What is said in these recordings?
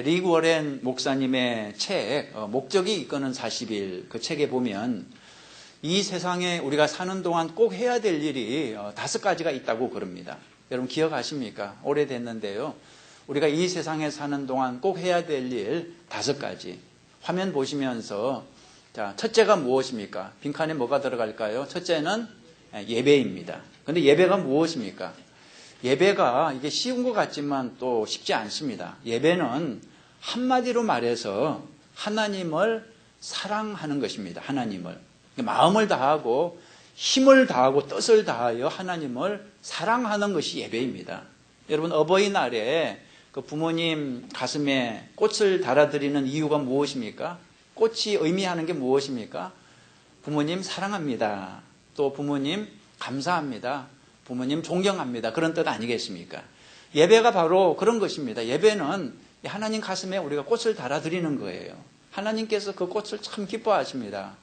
릭 워렌 목사님의 책 목적이 이끄는 40일 그 책에 보면 이 세상에 우리가 사는 동안 꼭 해야 될 일이 5가지가 있다고 그럽니다. 여러분 기억하십니까? 오래됐는데요. 우리가 이 세상에 사는 동안 꼭 해야 될 일 5가지. 화면 보시면서 자, 첫째가 무엇입니까? 빈칸에 뭐가 들어갈까요? 첫째는 예배입니다. 그런데 예배가 무엇입니까? 예배가 이게 쉬운 것 같지만 또 쉽지 않습니다. 예배는 한마디로 말해서 하나님을 사랑하는 것입니다. 하나님을. 마음을 다하고 힘을 다하고 뜻을 다하여 하나님을 사랑하는 것이 예배입니다. 여러분 어버이날에 그 부모님 가슴에 꽃을 달아드리는 이유가 무엇입니까? 꽃이 의미하는 게 무엇입니까? 부모님 사랑합니다. 또 부모님 감사합니다. 부모님 존경합니다. 그런 뜻 아니겠습니까? 예배가 바로 그런 것입니다. 예배는 하나님 가슴에 우리가 꽃을 달아드리는 거예요. 하나님께서 그 꽃을 참 기뻐하십니다.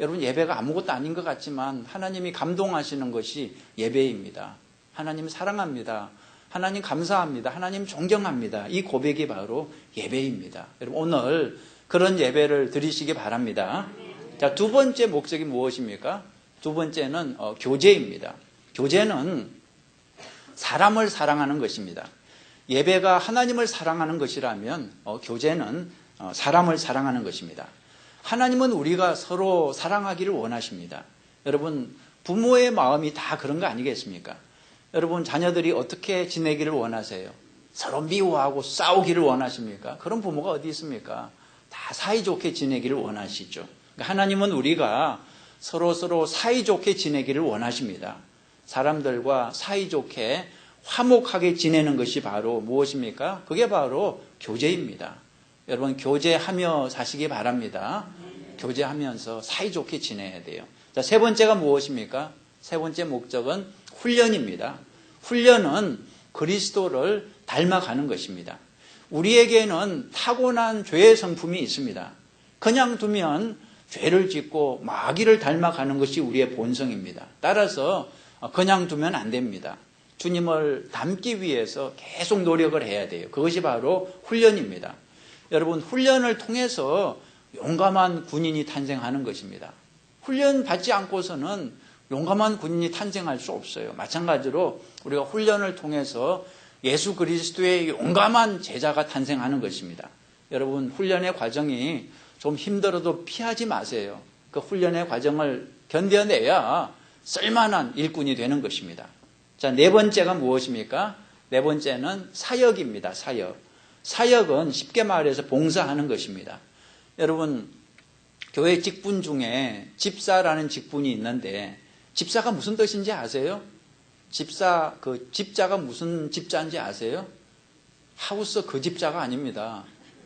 여러분 예배가 아무것도 아닌 것 같지만 하나님이 감동하시는 것이 예배입니다. 하나님 사랑합니다. 하나님 감사합니다. 하나님 존경합니다. 이 고백이 바로 예배입니다. 여러분 오늘 그런 예배를 드리시기 바랍니다. 자, 두 번째 목적이 무엇입니까? 두 번째는 교제입니다. 교제는 사람을 사랑하는 것입니다. 예배가 하나님을 사랑하는 것이라면 교제는 사람을 사랑하는 것입니다. 하나님은 우리가 서로 사랑하기를 원하십니다. 여러분 부모의 마음이 다 그런 거 아니겠습니까? 여러분 자녀들이 어떻게 지내기를 원하세요? 서로 미워하고 싸우기를 원하십니까? 그런 부모가 어디 있습니까? 다 사이좋게 지내기를 원하시죠. 그러니까 하나님은 우리가 서로 사이좋게 지내기를 원하십니다. 사람들과 사이좋게 화목하게 지내는 것이 바로 무엇입니까? 그게 바로 교제입니다. 여러분 교제하며 사시기 바랍니다. 교제하면서 사이좋게 지내야 돼요. 자, 세 번째가 무엇입니까? 세 번째 목적은 훈련입니다. 훈련은 그리스도를 닮아가는 것입니다. 우리에게는 타고난 죄의 성품이 있습니다. 그냥 두면 죄를 짓고 마귀를 닮아가는 것이 우리의 본성입니다. 따라서 그냥 두면 안 됩니다. 주님을 닮기 위해서 계속 노력을 해야 돼요. 그것이 바로 훈련입니다. 여러분 훈련을 통해서 용감한 군인이 탄생하는 것입니다. 훈련 받지 않고서는 용감한 군인이 탄생할 수 없어요. 마찬가지로 우리가 훈련을 통해서 예수 그리스도의 용감한 제자가 탄생하는 것입니다. 여러분 훈련의 과정이 좀 힘들어도 피하지 마세요. 그 훈련의 과정을 견뎌내야 쓸만한 일꾼이 되는 것입니다. 자, 네 번째가 무엇입니까? 네 번째는 사역입니다. 사역. 사역은 쉽게 말해서 봉사하는 것입니다. 여러분 교회 직분 중에 집사라는 직분이 있는데 집사가 무슨 뜻인지 아세요? 집사, 그 집자가 무슨 집자인지 아세요? 하우스 그 집자가 아닙니다.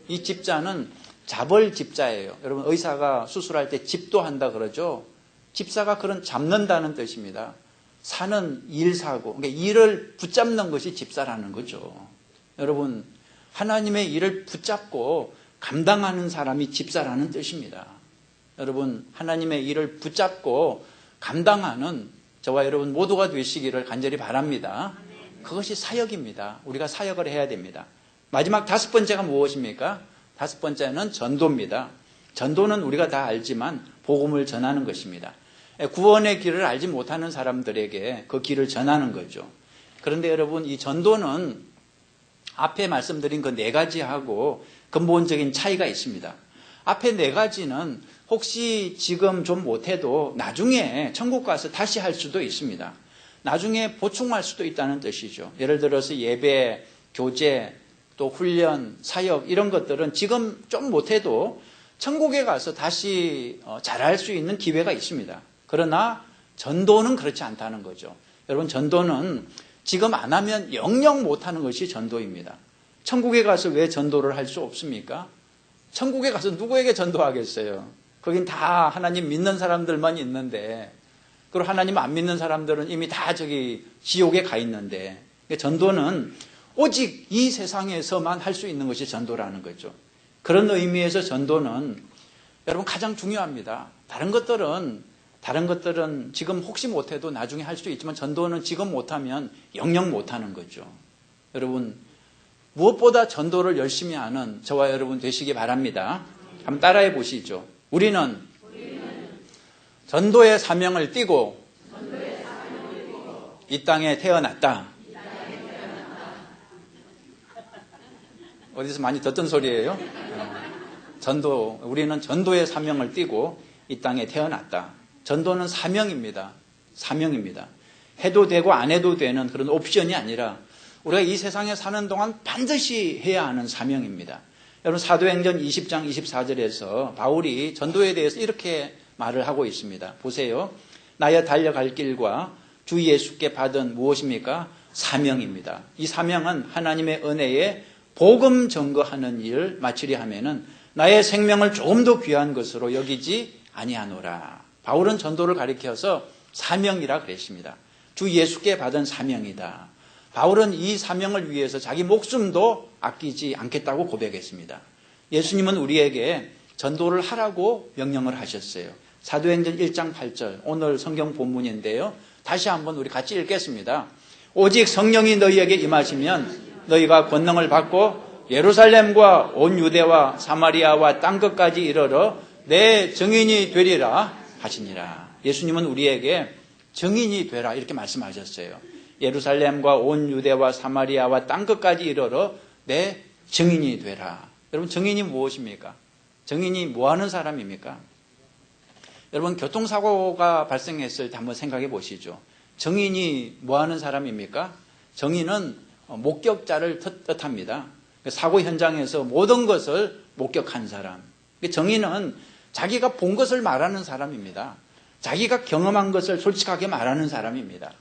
이 집자는 잡을 집자예요. 여러분 의사가 수술할 때 집도 한다 그러죠. 집사가 그런 잡는다는 뜻입니다. 사는 일사고, 그러니까 일을 붙잡는 것이 집사라는 거죠. 여러분 하나님의 일을 붙잡고 감당하는 사람이 집사라는 뜻입니다. 여러분 하나님의 일을 붙잡고 감당하는 저와 여러분 모두가 되시기를 간절히 바랍니다. 그것이 사역입니다. 우리가 사역을 해야 됩니다. 마지막 5번째가 무엇입니까? 5번째는 전도입니다. 전도는 우리가 다 알지만 복음을 전하는 것입니다. 구원의 길을 알지 못하는 사람들에게 그 길을 전하는 거죠. 그런데 여러분 이 전도는 앞에 말씀드린 그 4가지하고 근본적인 차이가 있습니다. 앞에 4가지는 혹시 지금 좀 못해도 나중에 천국 가서 다시 할 수도 있습니다. 나중에 보충할 수도 있다는 뜻이죠. 예를 들어서 예배, 교제, 또 훈련, 사역 이런 것들은 지금 좀 못해도 천국에 가서 다시 잘할 수 있는 기회가 있습니다. 그러나 전도는 그렇지 않다는 거죠. 여러분 전도는 지금 안 하면 영영 못하는 것이 전도입니다. 천국에 가서 왜 전도를 할 수 없습니까? 천국에 가서 누구에게 전도하겠어요? 거긴 다 하나님 믿는 사람들만 있는데, 그리고 하나님 안 믿는 사람들은 이미 다 저기 지옥에 가 있는데, 전도는 오직 이 세상에서만 할 수 있는 것이 전도라는 거죠. 그런 의미에서 전도는 여러분 가장 중요합니다. 다른 것들은 지금 혹시 못해도 나중에 할 수 있지만 전도는 지금 못하면 영영 못하는 거죠. 여러분 무엇보다 전도를 열심히 하는 저와 여러분 되시기 바랍니다. 한번 따라해 보시죠. 우리는 전도의 사명을 띠고 이 땅에 태어났다. 어디서 많이 듣던 소리예요? 우리는 전도의 사명을 띠고 이 땅에 태어났다. 전도는 사명입니다. 사명입니다. 해도 되고 안 해도 되는 그런 옵션이 아니라 우리가 이 세상에 사는 동안 반드시 해야 하는 사명입니다. 여러분 사도행전 20장 24절에서 바울이 전도에 대해서 이렇게 말을 하고 있습니다. 보세요. 나여 달려갈 길과 주 예수께 받은 무엇입니까? 사명입니다. 이 사명은 하나님의 은혜에 복음 전거하는 일을 마치려 하면은 나의 생명을 조금 더 귀한 것으로 여기지 아니하노라. 바울은 전도를 가리켜서 사명이라 그랬습니다. 주 예수께 받은 사명이다. 바울은 이 사명을 위해서 자기 목숨도 아끼지 않겠다고 고백했습니다. 예수님은 우리에게 전도를 하라고 명령을 하셨어요. 사도행전 1장 8절 오늘 성경 본문인데요. 다시 한번 우리 같이 읽겠습니다. 오직 성령이 너희에게 임하시면 너희가 권능을 받고 예루살렘과 온 유대와 사마리아와 땅끝까지 이르러 내 증인이 되리라 하시니라. 예수님은 우리에게 증인이 되라 이렇게 말씀하셨어요. 예루살렘과 온 유대와 사마리아와 땅끝까지 이르러 내 증인이 되라. 여러분 증인이 무엇입니까? 증인이 뭐하는 사람입니까? 여러분 교통사고가 발생했을 때 한번 생각해 보시죠. 증인이 뭐하는 사람입니까? 증인은 목격자를 뜻합니다. 사고 현장에서 모든 것을 목격한 사람. 증인은 자기가 본 것을 말하는 사람입니다. 자기가 경험한 것을 솔직하게 말하는 사람입니다.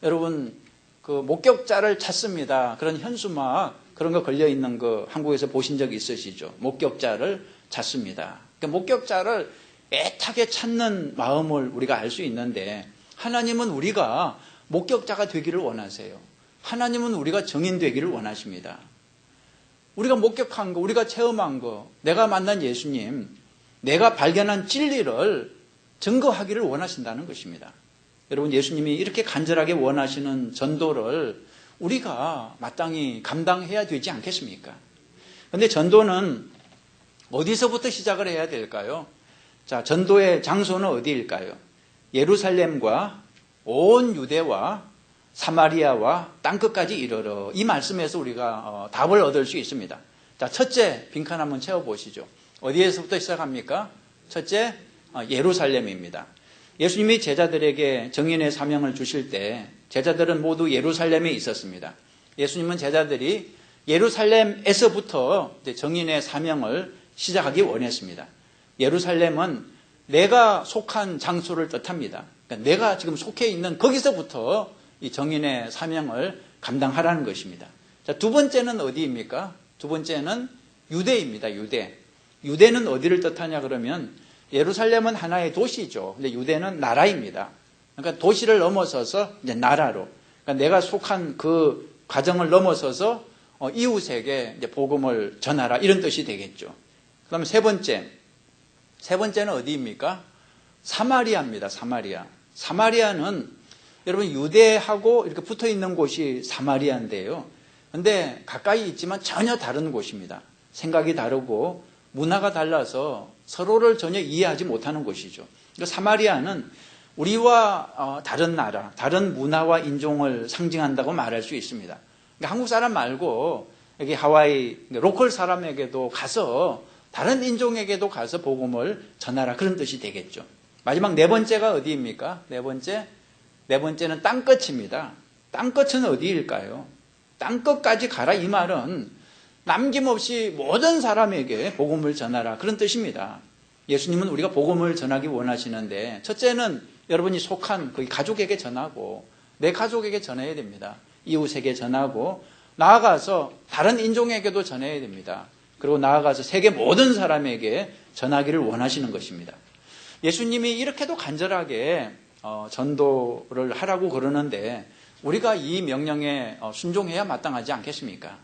여러분 그 목격자를 찾습니다. 그런 현수막 그런 거 걸려있는 거 한국에서 보신 적 있으시죠? 목격자를 찾습니다. 목격자를 애타게 찾는 마음을 우리가 알 수 있는데 하나님은 우리가 목격자가 되기를 원하세요. 하나님은 우리가 증인 되기를 원하십니다. 우리가 목격한 거, 우리가 체험한 거, 내가 만난 예수님, 내가 발견한 진리를 증거하기를 원하신다는 것입니다. 여러분 예수님이 이렇게 간절하게 원하시는 전도를 우리가 마땅히 감당해야 되지 않겠습니까? 그런데 전도는 어디서부터 시작을 해야 될까요? 자, 전도의 장소는 어디일까요? 예루살렘과 온 유대와 사마리아와 땅끝까지 이르러 이 말씀에서 우리가 답을 얻을 수 있습니다. 자, 첫째 빈칸 한번 채워보시죠. 어디에서부터 시작합니까? 첫째 예루살렘입니다. 예수님이 제자들에게 증인의 사명을 주실 때 제자들은 모두 예루살렘에 있었습니다. 예수님은 제자들이 예루살렘에서부터 증인의 사명을 시작하기 원했습니다. 예루살렘은 내가 속한 장소를 뜻합니다. 그러니까 내가 지금 속해 있는 거기서부터 이 증인의 사명을 감당하라는 것입니다. 자, 두 번째는 어디입니까? 두 번째는 유대입니다. 유대. 유대는 어디를 뜻하냐 그러면 예루살렘은 하나의 도시죠. 근데 유대는 나라입니다. 그러니까 도시를 넘어서서 이제 나라로. 그러니까 내가 속한 그 과정을 넘어서서 이웃에게 이제 복음을 전하라 이런 뜻이 되겠죠. 그다음에 세 번째는 어디입니까? 사마리아입니다. 사마리아. 사마리아는 여러분 유대하고 이렇게 붙어 있는 곳이 사마리아인데요. 근데 가까이 있지만 전혀 다른 곳입니다. 생각이 다르고 문화가 달라서 서로를 전혀 이해하지 못하는 곳이죠. 그러니까 사마리아는 우리와 다른 나라, 다른 문화와 인종을 상징한다고 말할 수 있습니다. 그러니까 한국 사람 말고 여기 하와이 로컬 사람에게도 가서 다른 인종에게도 가서 복음을 전하라 그런 뜻이 되겠죠. 마지막 네 번째가 어디입니까? 네 번째는 땅끝입니다. 땅끝은 어디일까요? 땅끝까지 가라 이 말은 남김없이 모든 사람에게 복음을 전하라 그런 뜻입니다. 예수님은 우리가 복음을 전하기 원하시는데 첫째는 여러분이 속한 그 가족에게 전하고 내 가족에게 전해야 됩니다. 이웃에게 전하고 나아가서 다른 인종에게도 전해야 됩니다. 그리고 나아가서 세계 모든 사람에게 전하기를 원하시는 것입니다. 예수님이 이렇게도 간절하게 전도를 하라고 그러는데 우리가 이 명령에 순종해야 마땅하지 않겠습니까?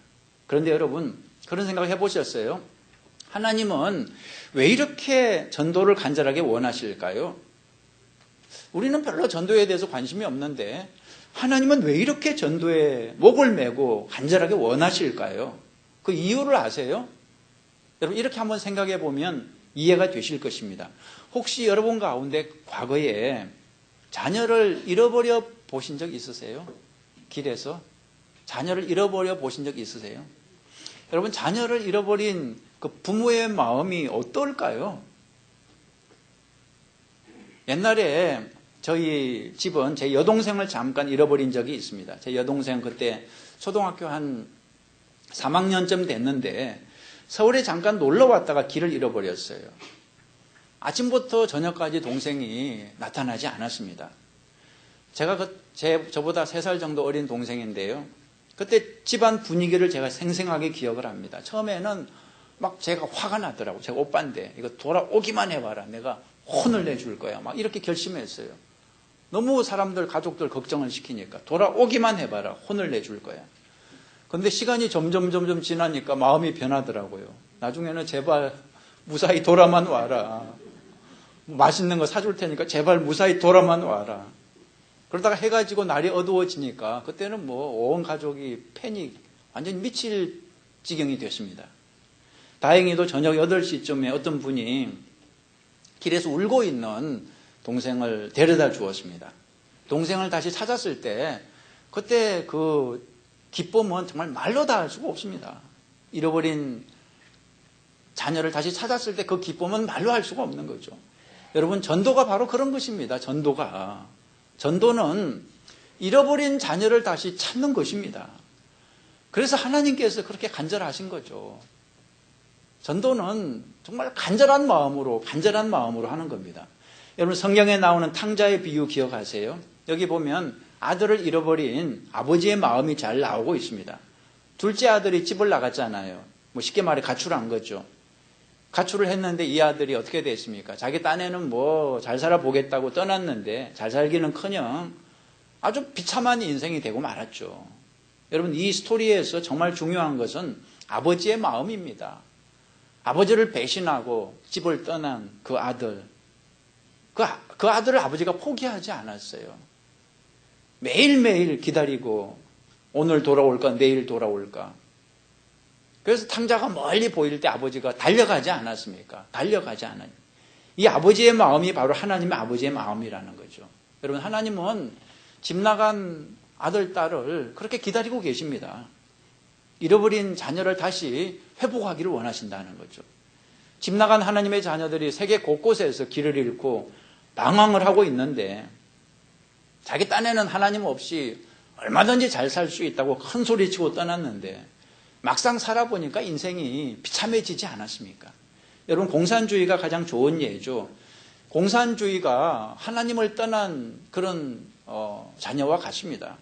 그런데 여러분 그런 생각을 해보셨어요? 하나님은 왜 이렇게 전도를 간절하게 원하실까요? 우리는 별로 전도에 대해서 관심이 없는데 하나님은 왜 이렇게 전도에 목을 메고 간절하게 원하실까요? 그 이유를 아세요? 여러분 이렇게 한번 생각해 보면 이해가 되실 것입니다. 혹시 여러분 가운데 과거에 자녀를 잃어버려 보신 적 있으세요? 길에서 자녀를 잃어버려 보신 적 있으세요? 여러분 자녀를 잃어버린 그 부모의 마음이 어떨까요? 옛날에 저희 집은 제 여동생을 잠깐 잃어버린 적이 있습니다. 제 여동생 그때 초등학교 한 3학년쯤 됐는데 서울에 잠깐 놀러 왔다가 길을 잃어버렸어요. 아침부터 저녁까지 동생이 나타나지 않았습니다. 제가 저보다 3살 정도 어린 동생인데요. 그때 집안 분위기를 제가 생생하게 기억을 합니다. 처음에는 막 제가 화가 나더라고요. 제가 오빠인데 이거 돌아오기만 해봐라. 내가 혼을 내줄 거야. 막 이렇게 결심했어요. 너무 사람들, 가족들 걱정을 시키니까 돌아오기만 해봐라. 혼을 내줄 거야. 근데 시간이 점점 지나니까 마음이 변하더라고요. 나중에는 제발 무사히 돌아만 와라. 맛있는 거 사줄 테니까 제발 무사히 돌아만 와라. 그러다가 해가 지고 날이 어두워지니까 그때는 뭐 온 가족이 패닉, 완전 미칠 지경이 됐습니다. 다행히도 저녁 8시쯤에 어떤 분이 길에서 울고 있는 동생을 데려다 주었습니다. 동생을 다시 찾았을 때 그때 그 기쁨은 정말 말로 다 할 수가 없습니다. 잃어버린 자녀를 다시 찾았을 때 그 기쁨은 말로 할 수가 없는 거죠. 여러분 전도가 바로 그런 것입니다. 전도는 잃어버린 자녀를 다시 찾는 것입니다. 그래서 하나님께서 그렇게 간절하신 거죠. 전도는 정말 간절한 마음으로 하는 겁니다. 여러분 성경에 나오는 탕자의 비유 기억하세요? 여기 보면 아들을 잃어버린 아버지의 마음이 잘 나오고 있습니다. 둘째 아들이 집을 나갔잖아요. 뭐 쉽게 말해 가출한 거죠. 가출을 했는데 이 아들이 어떻게 됐습니까? 자기 딴에는 뭐 잘 살아보겠다고 떠났는데 잘 살기는커녕 아주 비참한 인생이 되고 말았죠. 여러분 이 스토리에서 정말 중요한 것은 아버지의 마음입니다. 아버지를 배신하고 집을 떠난 그 아들. 그 아들을 아버지가 포기하지 않았어요. 매일매일 기다리고 오늘 돌아올까 내일 돌아올까. 그래서 탕자가 멀리 보일 때 아버지가 달려가지 않았습니까? 달려가지 않아요. 이 아버지의 마음이 바로 하나님의 아버지의 마음이라는 거죠. 여러분 하나님은 집 나간 아들, 딸을 그렇게 기다리고 계십니다. 잃어버린 자녀를 다시 회복하기를 원하신다는 거죠. 집 나간 하나님의 자녀들이 세계 곳곳에서 길을 잃고 방황을 하고 있는데 자기 딴에는 하나님 없이 얼마든지 잘 살 수 있다고 큰 소리치고 떠났는데 막상 살아보니까 인생이 비참해지지 않았습니까? 여러분 공산주의가 가장 좋은 예죠. 공산주의가 하나님을 떠난 그런 자녀와 같습니다.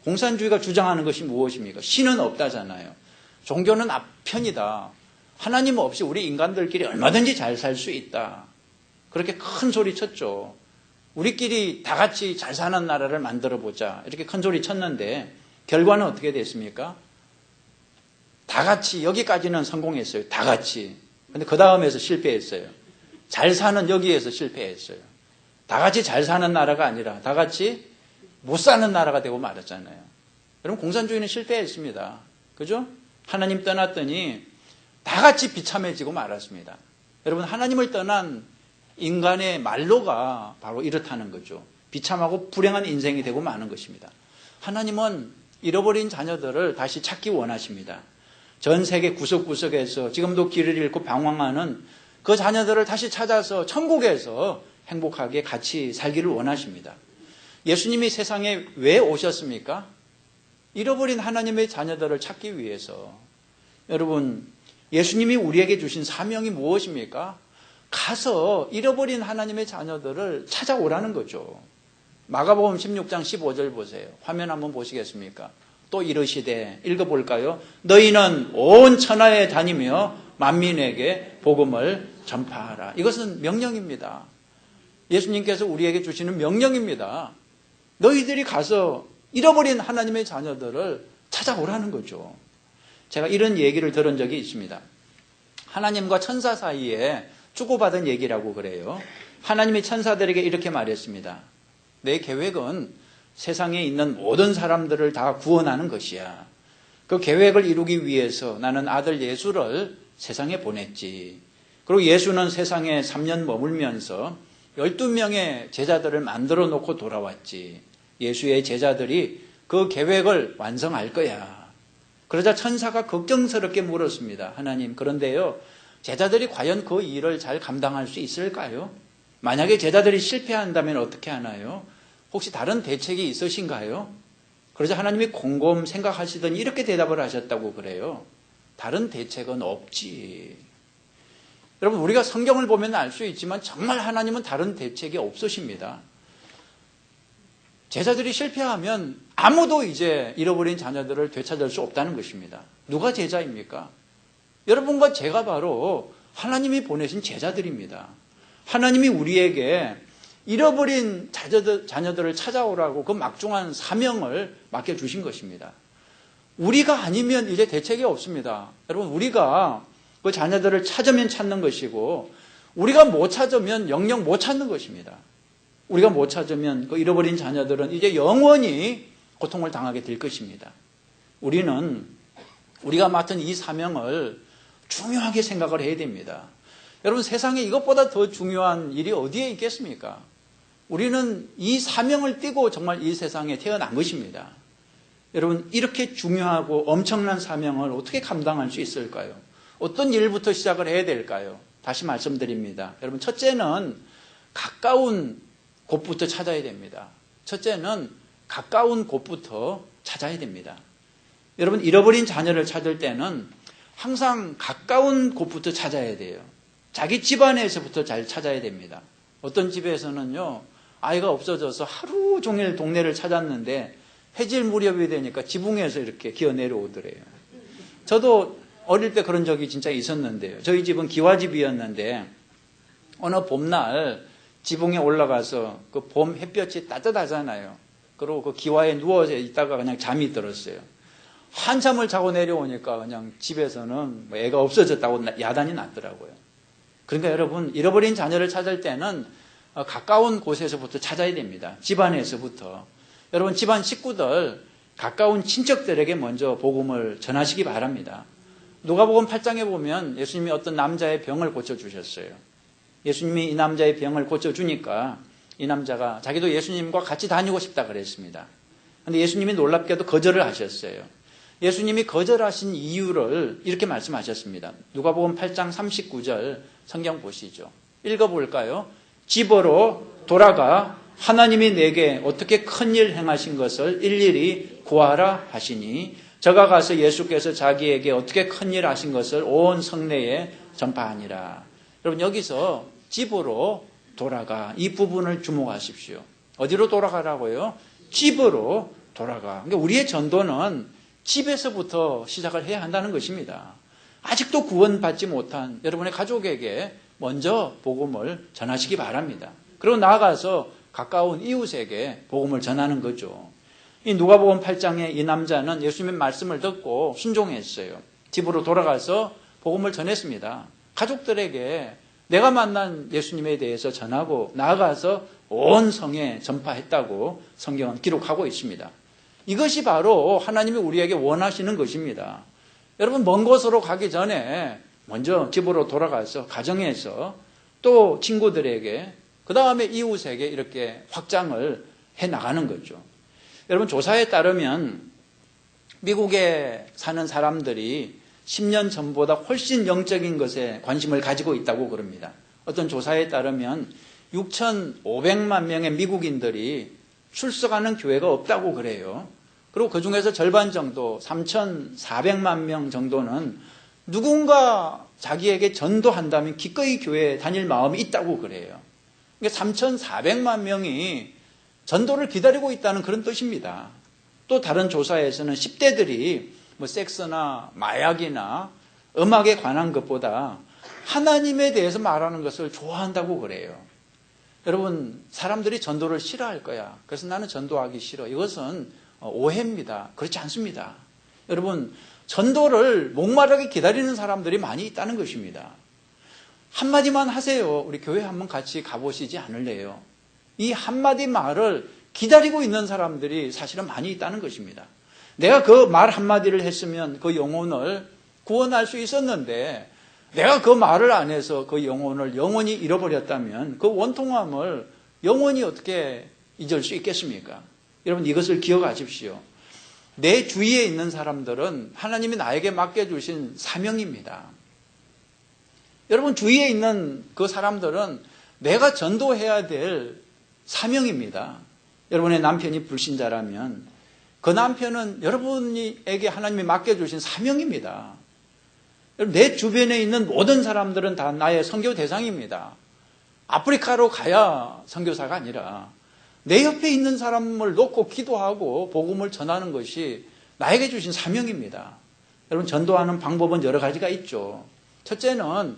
공산주의가 주장하는 것이 무엇입니까? 신은 없다잖아요. 종교는 편이다. 하나님 없이 우리 인간들끼리 얼마든지 잘 살 수 있다. 그렇게 큰 소리 쳤죠. 우리끼리 다 같이 잘 사는 나라를 만들어 보자. 이렇게 큰 소리 쳤는데 결과는 어떻게 됐습니까? 다 같이 여기까지는 성공했어요. 다 같이. 근데 그 다음에서 실패했어요. 잘 사는 여기에서 실패했어요. 다 같이 잘 사는 나라가 아니라 다 같이 못 사는 나라가 되고 말았잖아요. 여러분 공산주의는 실패했습니다. 그죠? 하나님 떠났더니 다 같이 비참해지고 말았습니다. 여러분 하나님을 떠난 인간의 말로가 바로 이렇다는 거죠. 비참하고 불행한 인생이 되고 마는 것입니다. 하나님은 잃어버린 자녀들을 다시 찾기 원하십니다. 전 세계 구석구석에서 지금도 길을 잃고 방황하는 그 자녀들을 다시 찾아서 천국에서 행복하게 같이 살기를 원하십니다. 예수님이 세상에 왜 오셨습니까? 잃어버린 하나님의 자녀들을 찾기 위해서. 여러분, 예수님이 우리에게 주신 사명이 무엇입니까? 가서 잃어버린 하나님의 자녀들을 찾아오라는 거죠. 마가복음 16장 15절 보세요. 화면 한번 보시겠습니까? 또 이르시되, 읽어볼까요? 너희는 온 천하에 다니며 만민에게 복음을 전파하라. 이것은 명령입니다. 예수님께서 우리에게 주시는 명령입니다. 너희들이 가서 잃어버린 하나님의 자녀들을 찾아오라는 거죠. 제가 이런 얘기를 들은 적이 있습니다. 하나님과 천사 사이에 주고받은 얘기라고 그래요. 하나님이 천사들에게 이렇게 말했습니다. 내 계획은 세상에 있는 모든 사람들을 다 구원하는 것이야. 그 계획을 이루기 위해서 나는 아들 예수를 세상에 보냈지. 그리고 예수는 세상에 3년 머물면서 12명의 제자들을 만들어 놓고 돌아왔지. 예수의 제자들이 그 계획을 완성할 거야. 그러자 천사가 걱정스럽게 물었습니다. 하나님, 그런데요, 제자들이 과연 그 일을 잘 감당할 수 있을까요? 만약에 제자들이 실패한다면 어떻게 하나요? 혹시 다른 대책이 있으신가요? 그러자 하나님이 곰곰 생각하시더니 이렇게 대답을 하셨다고 그래요. 다른 대책은 없지. 여러분, 우리가 성경을 보면 알 수 있지만 정말 하나님은 다른 대책이 없으십니다. 제자들이 실패하면 아무도 이제 잃어버린 자녀들을 되찾을 수 없다는 것입니다. 누가 제자입니까? 여러분과 제가 바로 하나님이 보내신 제자들입니다. 하나님이 우리에게 잃어버린 자녀들을 찾아오라고 그 막중한 사명을 맡겨주신 것입니다. 우리가 아니면 이제 대책이 없습니다. 여러분, 우리가 그 자녀들을 찾으면 찾는 것이고 우리가 못 찾으면 영영 못 찾는 것입니다. 우리가 못 찾으면 그 잃어버린 자녀들은 이제 영원히 고통을 당하게 될 것입니다. 우리는 우리가 맡은 이 사명을 중요하게 생각을 해야 됩니다. 여러분, 세상에 이것보다 더 중요한 일이 어디에 있겠습니까? 우리는 이 사명을 띠고 정말 이 세상에 태어난 것입니다. 여러분, 이렇게 중요하고 엄청난 사명을 어떻게 감당할 수 있을까요? 어떤 일부터 시작을 해야 될까요? 다시 말씀드립니다. 여러분, 첫째는 가까운 곳부터 찾아야 됩니다. 첫째는 가까운 곳부터 찾아야 됩니다. 여러분, 잃어버린 자녀를 찾을 때는 항상 가까운 곳부터 찾아야 돼요. 자기 집안에서부터 잘 찾아야 됩니다. 어떤 집에서는요, 아이가 없어져서 하루 종일 동네를 찾았는데 해질 무렵이 되니까 지붕에서 이렇게 기어 내려오더래요. 저도 어릴 때 그런 적이 진짜 있었는데요. 저희 집은 기와집이었는데 어느 봄날 지붕에 올라가서 그 봄 햇볕이 따뜻하잖아요. 그리고 그 기와에 누워서 있다가 그냥 잠이 들었어요. 한참을 자고 내려오니까 그냥 집에서는 애가 없어졌다고 야단이 났더라고요. 그러니까 여러분, 잃어버린 자녀를 찾을 때는 가까운 곳에서부터 찾아야 됩니다. 집안에서부터. 여러분, 집안 식구들, 가까운 친척들에게 먼저 복음을 전하시기 바랍니다. 누가복음 8장에 보면 예수님이 어떤 남자의 병을 고쳐주셨어요. 예수님이 이 남자의 병을 고쳐주니까 이 남자가 자기도 예수님과 같이 다니고 싶다 그랬습니다. 그런데 예수님이 놀랍게도 거절을 하셨어요. 예수님이 거절하신 이유를 이렇게 말씀하셨습니다. 누가복음 8장 39절 성경 보시죠. 읽어볼까요? 집으로 돌아가 하나님이 내게 어떻게 큰일 행하신 것을 일일이 구하라 하시니 저가 가서 예수께서 자기에게 어떻게 큰일 하신 것을 온 성내에 전파하니라. 여러분, 여기서 집으로 돌아가, 이 부분을 주목하십시오. 어디로 돌아가라고요? 집으로 돌아가. 그러니까 우리의 전도는 집에서부터 시작을 해야 한다는 것입니다. 아직도 구원받지 못한 여러분의 가족에게 먼저 복음을 전하시기 바랍니다. 그리고 나아가서 가까운 이웃에게 복음을 전하는 거죠. 이 누가복음 8장의 이 남자는 예수님의 말씀을 듣고 순종했어요. 집으로 돌아가서 복음을 전했습니다. 가족들에게 내가 만난 예수님에 대해서 전하고 나아가서 온 성에 전파했다고 성경은 기록하고 있습니다. 이것이 바로 하나님이 우리에게 원하시는 것입니다. 여러분, 먼 곳으로 가기 전에 먼저 집으로 돌아가서 가정에서 또 친구들에게 그 다음에 이웃에게 이렇게 확장을 해나가는 거죠. 여러분, 조사에 따르면 미국에 사는 사람들이 10년 전보다 훨씬 영적인 것에 관심을 가지고 있다고 그럽니다. 어떤 조사에 따르면 6,500만 명의 미국인들이 출석하는 교회가 없다고 그래요. 그리고 그 중에서 절반 정도, 3,400만 명 정도는 누군가 자기에게 전도한다면 기꺼이 교회에 다닐 마음이 있다고 그래요. 그러니까 3,400만 명이 전도를 기다리고 있다는 그런 뜻입니다. 또 다른 조사에서는 10대들이 뭐 섹스나 마약이나 음악에 관한 것보다 하나님에 대해서 말하는 것을 좋아한다고 그래요. 여러분, 사람들이 전도를 싫어할 거야. 그래서 나는 전도하기 싫어. 이것은 오해입니다. 그렇지 않습니다. 여러분, 전도를 목마르게 기다리는 사람들이 많이 있다는 것입니다. 한마디만 하세요. 우리 교회 한번 같이 가보시지 않을래요? 이 한마디 말을 기다리고 있는 사람들이 사실은 많이 있다는 것입니다. 내가 그 말 한마디를 했으면 그 영혼을 구원할 수 있었는데 내가 그 말을 안 해서 그 영혼을 영원히 잃어버렸다면 그 원통함을 영원히 어떻게 잊을 수 있겠습니까? 여러분 이것을 기억하십시오. 내 주위에 있는 사람들은 하나님이 나에게 맡겨주신 사명입니다. 여러분 주위에 있는 그 사람들은 내가 전도해야 될 사명입니다. 여러분의 남편이 불신자라면 그 남편은 여러분에게 하나님이 맡겨주신 사명입니다. 내 주변에 있는 모든 사람들은 다 나의 선교 대상입니다. 아프리카로 가야 선교사가 아니라 내 옆에 있는 사람을 놓고 기도하고 복음을 전하는 것이 나에게 주신 사명입니다. 여러분 전도하는 방법은 여러 가지가 있죠. 첫째는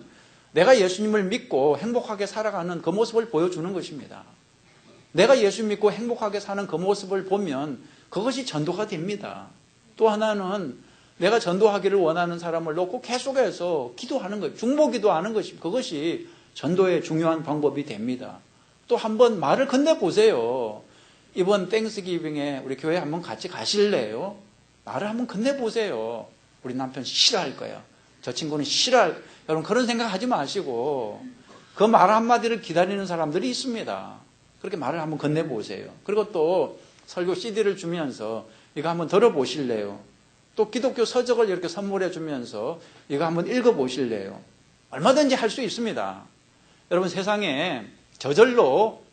내가 예수님을 믿고 행복하게 살아가는 그 모습을 보여주는 것입니다. 내가 예수 믿고 행복하게 사는 그 모습을 보면 그것이 전도가 됩니다. 또 하나는 내가 전도하기를 원하는 사람을 놓고 계속해서 기도하는 것, 중보기도하는 것이 그것이 전도의 중요한 방법이 됩니다. 또 한번 말을 건네보세요. 이번 땡스기빙에 우리 교회 한번 같이 가실래요? 말을 한번 건네보세요. 우리 남편 싫어할 거예요. 저 친구는 싫어할, 여러분 그런 생각 하지 마시고 그 말 한마디를 기다리는 사람들이 있습니다. 그렇게 말을 한번 건네보세요. 그리고 또 설교 CD를 주면서 이거 한번 들어보실래요? 또 기독교 서적을 이렇게 선물해 주면서 이거 한번 읽어보실래요? 얼마든지 할 수 있습니다. 여러분 세상에 저절로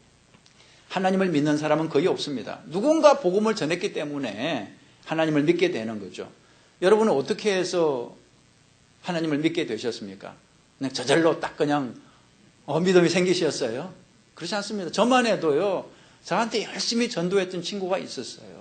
하나님을 믿는 사람은 거의 없습니다. 누군가 복음을 전했기 때문에 하나님을 믿게 되는 거죠. 여러분은 어떻게 해서 하나님을 믿게 되셨습니까? 그냥 저절로 딱 그냥 믿음이 생기셨어요? 그렇지 않습니다. 저만 해도요. 저한테 열심히 전도했던 친구가 있었어요.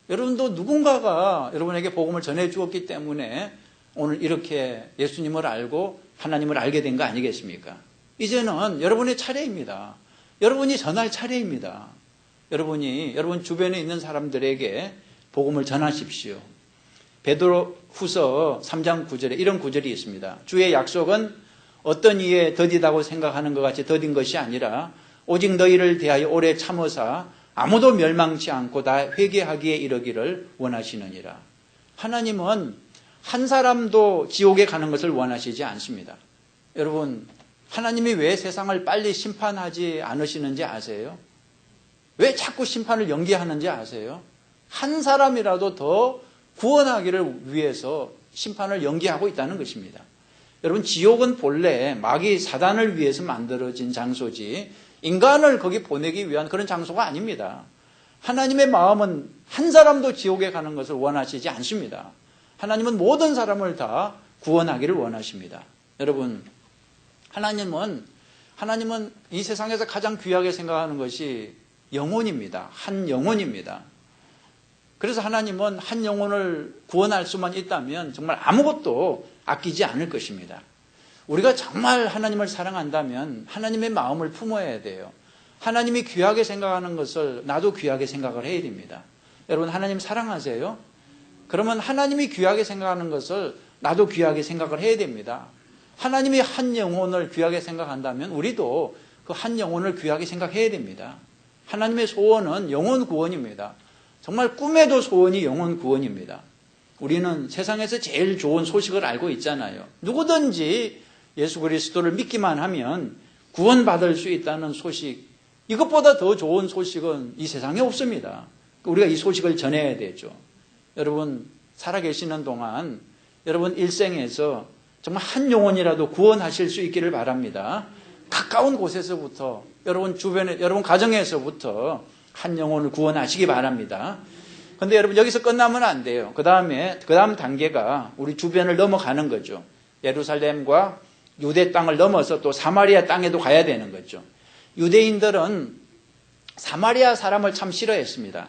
여러분도 누군가가 여러분에게 복음을 전해 주었기 때문에 오늘 이렇게 예수님을 알고 하나님을 알게 된 거 아니겠습니까? 이제는 여러분의 차례입니다. 여러분이 전할 차례입니다. 여러분 주변에 있는 사람들에게 복음을 전하십시오. 베드로후서 3장 9절에 이런 구절이 있습니다. 주의 약속은 어떤 이에 더디다고 생각하는 것 같이 더딘 것이 아니라 오직 너희를 대하여 오래 참으사 아무도 멸망치 않고 다 회개하기에 이르기를 원하시느니라. 하나님은 한 사람도 지옥에 가는 것을 원하시지 않습니다. 여러분 하나님이 왜 세상을 빨리 심판하지 않으시는지 아세요? 왜 자꾸 심판을 연기하는지 아세요? 한 사람이라도 더 구원하기를 위해서 심판을 연기하고 있다는 것입니다. 여러분 지옥은 본래 마귀 사단을 위해서 만들어진 장소지 인간을 거기 보내기 위한 그런 장소가 아닙니다. 하나님의 마음은 한 사람도 지옥에 가는 것을 원하시지 않습니다. 하나님은 모든 사람을 다 구원하기를 원하십니다. 여러분 하나님은 이 세상에서 가장 귀하게 생각하는 것이 영혼입니다. 한 영혼입니다. 그래서 하나님은 한 영혼을 구원할 수만 있다면 정말 아무것도 아끼지 않을 것입니다. 우리가 정말 하나님을 사랑한다면 하나님의 마음을 품어야 돼요. 하나님이 귀하게 생각하는 것을 나도 귀하게 생각을 해야 됩니다. 여러분 하나님 사랑하세요? 그러면 하나님이 귀하게 생각하는 것을 나도 귀하게 생각을 해야 됩니다. 하나님이 한 영혼을 귀하게 생각한다면 우리도 그 한 영혼을 귀하게 생각해야 됩니다. 하나님의 소원은 영혼 구원입니다. 정말 꿈에도 소원이 영혼 구원입니다. 우리는 세상에서 제일 좋은 소식을 알고 있잖아요. 누구든지 예수 그리스도를 믿기만 하면 구원받을 수 있다는 소식, 이것보다 더 좋은 소식은 이 세상에 없습니다. 우리가 이 소식을 전해야 되죠. 여러분 살아계시는 동안 여러분 일생에서 정말 한 영혼이라도 구원하실 수 있기를 바랍니다. 가까운 곳에서부터 여러분 주변에 여러분 가정에서부터 한 영혼을 구원하시기 바랍니다. 그런데 여러분 여기서 끝나면 안 돼요. 그 다음 단계가 우리 주변을 넘어가는 거죠. 예루살렘과 유대 땅을 넘어서 또 사마리아 땅에도 가야 되는 거죠. 유대인들은 사마리아 사람을 참 싫어했습니다.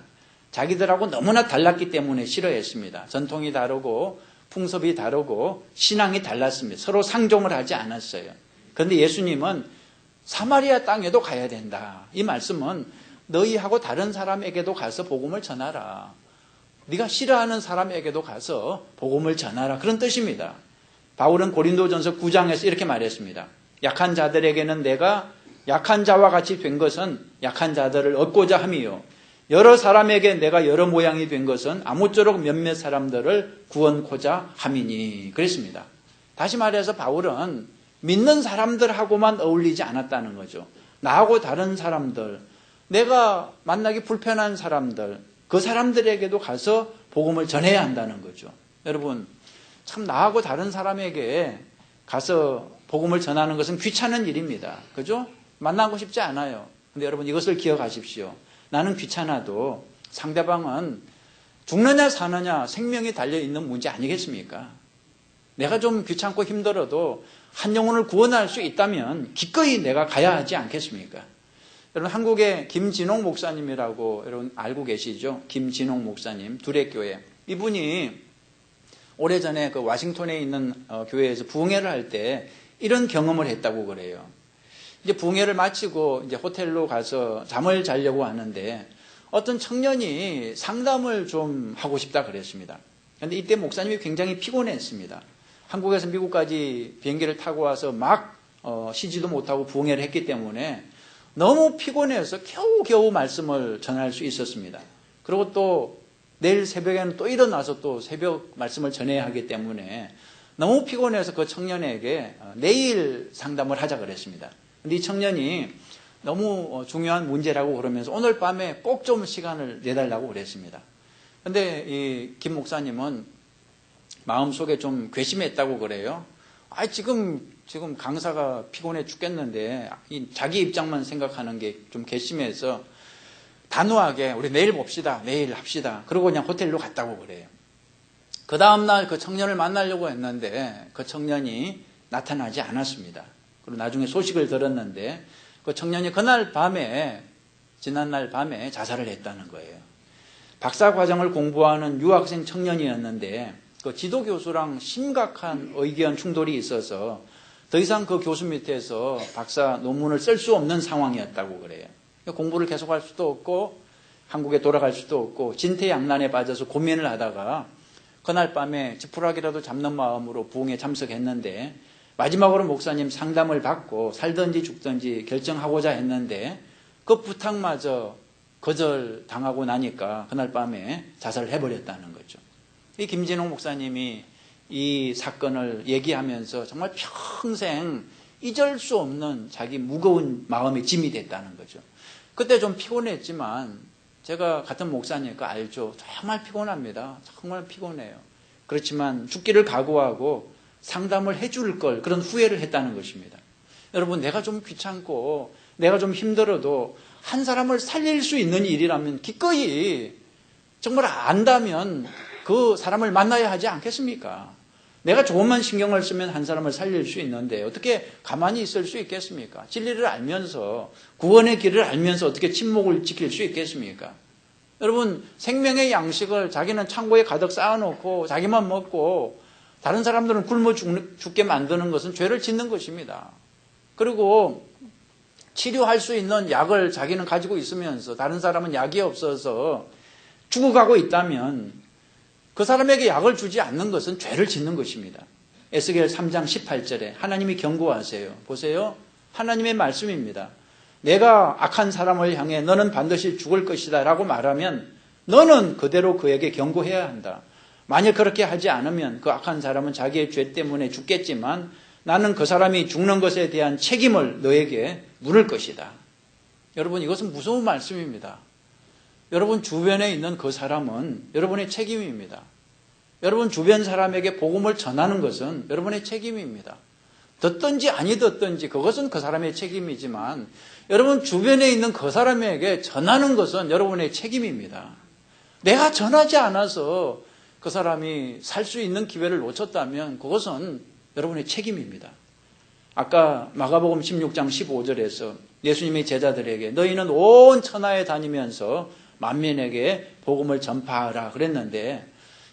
자기들하고 너무나 달랐기 때문에 싫어했습니다. 전통이 다르고 풍습이 다르고 신앙이 달랐습니다. 서로 상종을 하지 않았어요. 그런데 예수님은 사마리아 땅에도 가야 된다. 이 말씀은 너희하고 다른 사람에게도 가서 복음을 전하라. 네가 싫어하는 사람에게도 가서 복음을 전하라. 그런 뜻입니다. 바울은 고린도전서 9장에서 이렇게 말했습니다. 약한 자들에게는 내가 약한 자와 같이 된 것은 약한 자들을 얻고자 함이요 여러 사람에게 내가 여러 모양이 된 것은 아무쪼록 몇몇 사람들을 구원코자 함이니 그랬습니다. 다시 말해서 바울은 믿는 사람들하고만 어울리지 않았다는 거죠. 나하고 다른 사람들, 내가 만나기 불편한 사람들, 그 사람들에게도 가서 복음을 전해야 한다는 거죠. 여러분, 참 나하고 다른 사람에게 가서 복음을 전하는 것은 귀찮은 일입니다. 그죠? 만나고 싶지 않아요. 근데 여러분 이것을 기억하십시오. 나는 귀찮아도 상대방은 죽느냐 사느냐 생명이 달려있는 문제 아니겠습니까? 내가 좀 귀찮고 힘들어도 한 영혼을 구원할 수 있다면 기꺼이 내가 가야 하지 않겠습니까? 여러분 한국의 김진홍 목사님이라고 여러분 알고 계시죠? 김진홍 목사님, 두레교회. 이분이 오래전에 그 와싱턴에 있는 교회에서 부흥회를 할 때 이런 경험을 했다고 그래요. 이제 부흥회를 마치고 이제 호텔로 가서 잠을 자려고 하는데 어떤 청년이 상담을 좀 하고 싶다 그랬습니다. 그런데 이때 목사님이 굉장히 피곤했습니다. 한국에서 미국까지 비행기를 타고 와서 막 쉬지도 못하고 부흥회를 했기 때문에 너무 피곤해서 겨우겨우 말씀을 전할 수 있었습니다. 그리고 또 내일 새벽에는 또 일어나서 또 새벽 말씀을 전해야 하기 때문에 너무 피곤해서 그 청년에게 내일 상담을 하자 그랬습니다. 근데 이 청년이 너무 중요한 문제라고 그러면서 오늘 밤에 꼭 좀 시간을 내달라고 그랬습니다. 근데 이 김 목사님은 마음속에 좀 괘씸했다고 그래요. 지금 강사가 피곤해 죽겠는데 자기 입장만 생각하는 게 좀 괘씸해서 단호하게 우리 내일 봅시다. 내일 합시다. 그러고 그냥 호텔로 갔다고 그래요. 그 다음날 그 청년을 만나려고 했는데 그 청년이 나타나지 않았습니다. 그리고 나중에 소식을 들었는데 그 청년이 지난날 밤에 자살을 했다는 거예요. 박사 과정을 공부하는 유학생 청년이었는데 그 지도 교수랑 심각한 의견 충돌이 있어서 더 이상 그 교수 밑에서 박사 논문을 쓸 수 없는 상황이었다고 그래요. 공부를 계속할 수도 없고 한국에 돌아갈 수도 없고 진퇴양난에 빠져서 고민을 하다가 그날 밤에 지푸라기라도 잡는 마음으로 부흥에 참석했는데 마지막으로 목사님 상담을 받고 살든지 죽든지 결정하고자 했는데 그 부탁마저 거절당하고 나니까 그날 밤에 자살을 해버렸다는 거죠. 이 김진홍 목사님이 이 사건을 얘기하면서 정말 평생 잊을 수 없는 자기 무거운 마음의 짐이 됐다는 거죠. 그때 좀 피곤했지만 제가 같은 목사니까 알죠. 정말 피곤합니다. 정말 피곤해요. 그렇지만 죽기를 각오하고 상담을 해줄 걸 그런 후회를 했다는 것입니다. 여러분 내가 좀 귀찮고 내가 좀 힘들어도 한 사람을 살릴 수 있는 일이라면 기꺼이 정말 안다면 그 사람을 만나야 하지 않겠습니까? 내가 조금만 신경을 쓰면 한 사람을 살릴 수 있는데 어떻게 가만히 있을 수 있겠습니까? 진리를 알면서 구원의 길을 알면서 어떻게 침묵을 지킬 수 있겠습니까? 여러분 생명의 양식을 자기는 창고에 가득 쌓아놓고 자기만 먹고 다른 사람들은 굶어 죽게 만드는 것은 죄를 짓는 것입니다. 그리고 치료할 수 있는 약을 자기는 가지고 있으면서 다른 사람은 약이 없어서 죽어가고 있다면 그 사람에게 약을 주지 않는 것은 죄를 짓는 것입니다. 에스겔 3장 18절에 하나님이 경고하세요. 보세요. 하나님의 말씀입니다. 내가 악한 사람을 향해 너는 반드시 죽을 것이다 라고 말하면 너는 그대로 그에게 경고해야 한다. 만약 그렇게 하지 않으면 그 악한 사람은 자기의 죄 때문에 죽겠지만 나는 그 사람이 죽는 것에 대한 책임을 너에게 물을 것이다. 여러분 이것은 무서운 말씀입니다. 여러분 주변에 있는 그 사람은 여러분의 책임입니다. 여러분 주변 사람에게 복음을 전하는 것은 여러분의 책임입니다. 듣든지 아니 듣든지 그것은 그 사람의 책임이지만 여러분 주변에 있는 그 사람에게 전하는 것은 여러분의 책임입니다. 내가 전하지 않아서 그 사람이 살 수 있는 기회를 놓쳤다면 그것은 여러분의 책임입니다. 아까 마가복음 16장 15절에서 예수님의 제자들에게 너희는 온 천하에 다니면서 만민에게 복음을 전파하라 그랬는데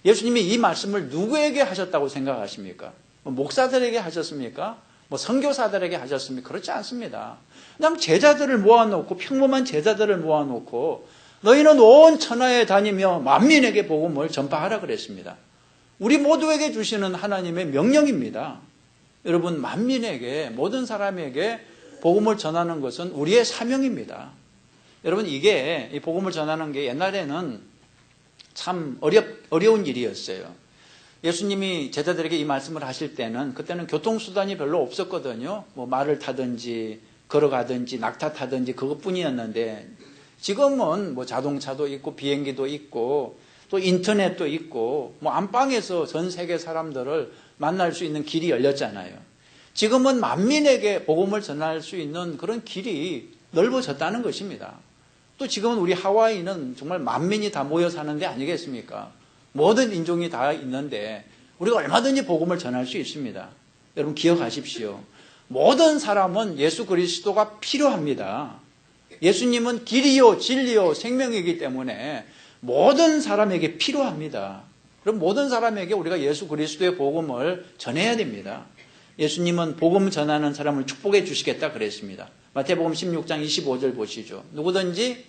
예수님이 이 말씀을 누구에게 하셨다고 생각하십니까? 목사들에게 하셨습니까? 선교사들에게 하셨습니까? 그렇지 않습니다. 그냥 제자들을 모아놓고 평범한 제자들을 모아놓고 너희는 온 천하에 다니며 만민에게 복음을 전파하라 그랬습니다. 우리 모두에게 주시는 하나님의 명령입니다. 여러분 만민에게 모든 사람에게 복음을 전하는 것은 우리의 사명입니다. 여러분, 이게 이 복음을 전하는 게 옛날에는 참 어려운 일이었어요. 예수님이 제자들에게 이 말씀을 하실 때는 그때는 교통수단이 별로 없었거든요. 뭐 말을 타든지 걸어가든지 낙타 타든지 그것뿐이었는데, 지금은 뭐 자동차도 있고 비행기도 있고 또 인터넷도 있고 뭐 안방에서 전 세계 사람들을 만날 수 있는 길이 열렸잖아요. 지금은 만민에게 복음을 전할 수 있는 그런 길이 넓어졌다는 것입니다. 또 지금은 우리 하와이는 정말 만민이 다 모여 사는 데 아니겠습니까? 모든 인종이 다 있는데 우리가 얼마든지 복음을 전할 수 있습니다. 여러분, 기억하십시오. 모든 사람은 예수 그리스도가 필요합니다. 예수님은 길이요 진리요 생명이기 때문에 모든 사람에게 필요합니다. 그럼 모든 사람에게 우리가 예수 그리스도의 복음을 전해야 됩니다. 예수님은 복음 전하는 사람을 축복해 주시겠다 그랬습니다. 마태복음 16장 25절 보시죠. 누구든지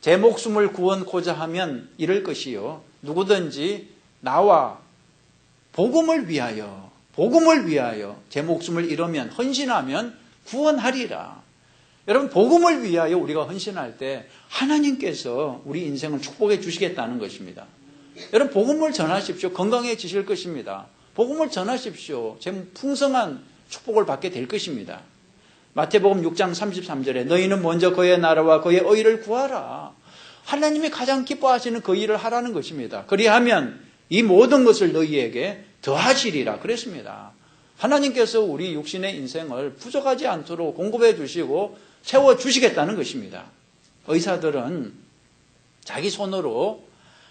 제 목숨을 구원코자 하면 잃을 것이요, 누구든지 나와 복음을 위하여 제 목숨을 잃으면, 헌신하면 구원하리라. 여러분, 복음을 위하여 우리가 헌신할 때 하나님께서 우리 인생을 축복해 주시겠다는 것입니다. 여러분, 복음을 전하십시오. 건강해지실 것입니다. 복음을 전하십시오. 풍성한 축복을 받게 될 것입니다. 마태복음 6장 33절에 너희는 먼저 그의 나라와 그의 의를 구하라. 하나님이 가장 기뻐하시는 그 일을 하라는 것입니다. 그리하면 이 모든 것을 너희에게 더하시리라 그랬습니다. 하나님께서 우리 육신의 인생을 부족하지 않도록 공급해 주시고 채워주시겠다는 것입니다. 의사들은 자기 손으로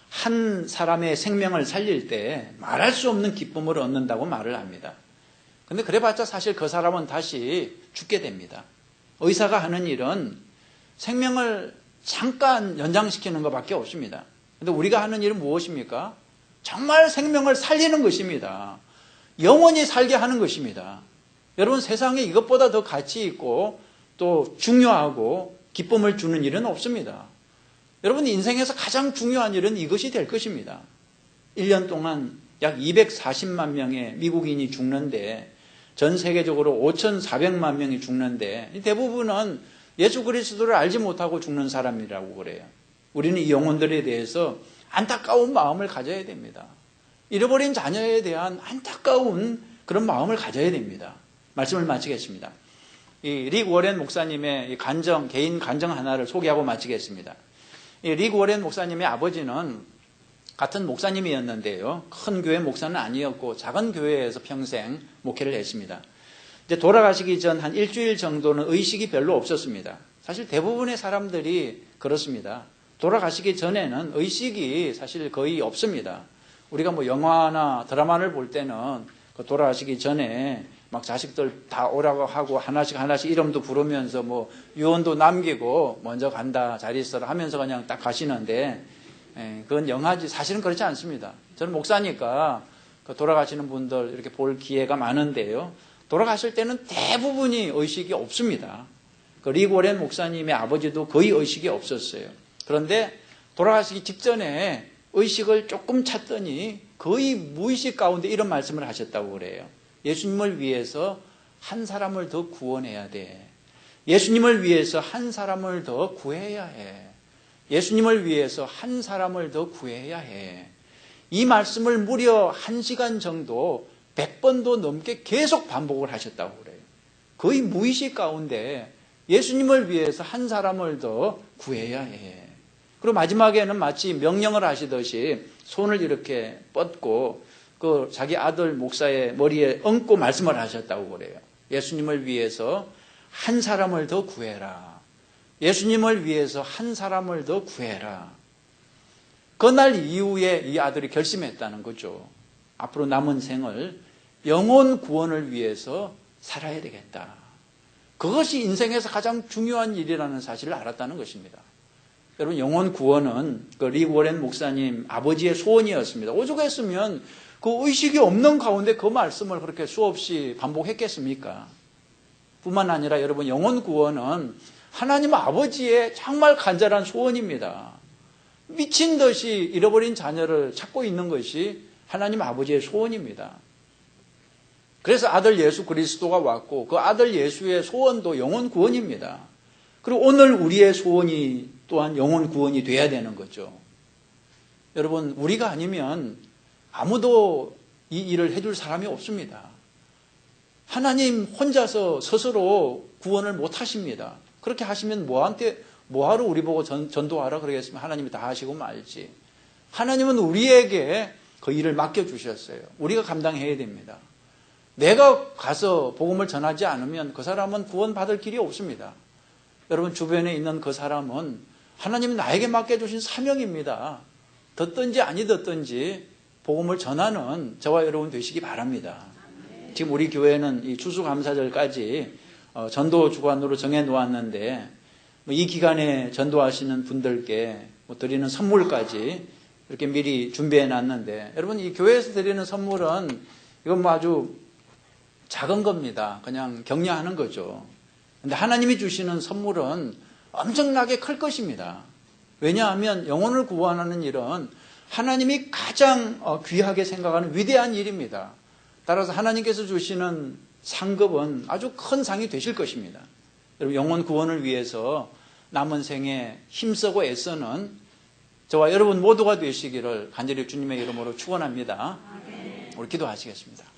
한 사람의 생명을 살릴 때 말할 수 없는 기쁨을 얻는다고 말을 합니다. 근데 그래봤자 사실 그 사람은 다시 죽게 됩니다. 의사가 하는 일은 생명을 잠깐 연장시키는 것밖에 없습니다. 근데 우리가 하는 일은 무엇입니까? 정말 생명을 살리는 것입니다. 영원히 살게 하는 것입니다. 여러분, 세상에 이것보다 더 가치 있고 또 중요하고 기쁨을 주는 일은 없습니다. 여러분, 인생에서 가장 중요한 일은 이것이 될 것입니다. 1년 동안 약 240만 명의 미국인이 죽는데, 전 세계적으로 5,400만 명이 죽는데 대부분은 예수 그리스도를 알지 못하고 죽는 사람이라고 그래요. 우리는 이 영혼들에 대해서 안타까운 마음을 가져야 됩니다. 잃어버린 자녀에 대한 안타까운 그런 마음을 가져야 됩니다. 말씀을 마치겠습니다. 이 릭 워렌 목사님의 개인 간증 하나를 소개하고 마치겠습니다. 이 릭 워렌 목사님의 아버지는 같은 목사님이었는데요, 큰 교회 목사는 아니었고 작은 교회에서 평생 목회를 했습니다. 이제 돌아가시기 전 한 일주일 정도는 의식이 별로 없었습니다. 사실 대부분의 사람들이 그렇습니다. 돌아가시기 전에는 의식이 사실 거의 없습니다. 우리가 뭐 영화나 드라마를 볼 때는 돌아가시기 전에 막 자식들 다 오라고 하고 하나씩 이름도 부르면서 뭐 유언도 남기고 먼저 간다, 잘 있어라 하면서 그냥 딱 가시는데, 그건 영화지. 사실은 그렇지 않습니다. 저는 목사니까 돌아가시는 분들 이렇게 볼 기회가 많은데요, 돌아가실 때는 대부분이 의식이 없습니다. 릭 워렌 목사님의 아버지도 거의 의식이 없었어요. 그런데 돌아가시기 직전에 의식을 조금 찾더니 거의 무의식 가운데 이런 말씀을 하셨다고 그래요. 예수님을 위해서 한 사람을 더 구원해야 돼. 예수님을 위해서 한 사람을 더 구해야 해. 예수님을 위해서 한 사람을 더 구해야 해. 이 말씀을 무려 1시간 정도 100번도 넘게 계속 반복을 하셨다고 그래요. 거의 무의식 가운데 예수님을 위해서 한 사람을 더 구해야 해. 그리고 마지막에는 마치 명령을 하시듯이 손을 이렇게 뻗고 그 자기 아들 목사의 머리에 얹고 말씀을 하셨다고 그래요. 예수님을 위해서 한 사람을 더 구해라. 예수님을 위해서 한 사람을 더 구해라. 그날 이후에 이 아들이 결심했다는 거죠. 앞으로 남은 생을 영혼 구원을 위해서 살아야 되겠다. 그것이 인생에서 가장 중요한 일이라는 사실을 알았다는 것입니다. 여러분, 영혼 구원은 릭 워렌 목사님 아버지의 소원이었습니다. 오죽했으면 그 의식이 없는 가운데 그 말씀을 그렇게 수없이 반복했겠습니까? 뿐만 아니라 여러분, 영혼 구원은 하나님 아버지의 정말 간절한 소원입니다. 미친 듯이 잃어버린 자녀를 찾고 있는 것이 하나님 아버지의 소원입니다. 그래서 아들 예수 그리스도가 왔고 그 아들 예수의 소원도 영혼 구원입니다. 그리고 오늘 우리의 소원이 또한 영혼 구원이 돼야 되는 거죠. 여러분, 우리가 아니면 아무도 이 일을 해줄 사람이 없습니다. 하나님 혼자서 스스로 구원을 못 하십니다. 그렇게 하시면 뭐하러 우리 보고 전도하라 그러겠으면 하나님이 다 하시고 말지. 하나님은 우리에게 그 일을 맡겨주셨어요. 우리가 감당해야 됩니다. 내가 가서 복음을 전하지 않으면 그 사람은 구원받을 길이 없습니다. 여러분, 주변에 있는 그 사람은 하나님이 나에게 맡겨주신 사명입니다. 듣든지 아니 듣든지 복음을 전하는 저와 여러분 되시기 바랍니다. 지금 우리 교회는 이 추수감사절까지 전도 주간으로 정해놓았는데 이 기간에 전도하시는 분들께 드리는 선물까지 이렇게 미리 준비해놨는데, 여러분, 이 교회에서 드리는 선물은 이건 뭐 아주 작은 겁니다. 그냥 격려하는 거죠. 근데 하나님이 주시는 선물은 엄청나게 클 것입니다. 왜냐하면 영혼을 구원하는 일은 하나님이 가장 귀하게 생각하는 위대한 일입니다. 따라서 하나님께서 주시는 상급은 아주 큰 상이 되실 것입니다. 여러분, 영혼 구원을 위해서 남은 생에 힘쓰고 애쓰는 저와 여러분 모두가 되시기를 간절히 주님의 이름으로 축원합니다. 우리 기도하시겠습니다.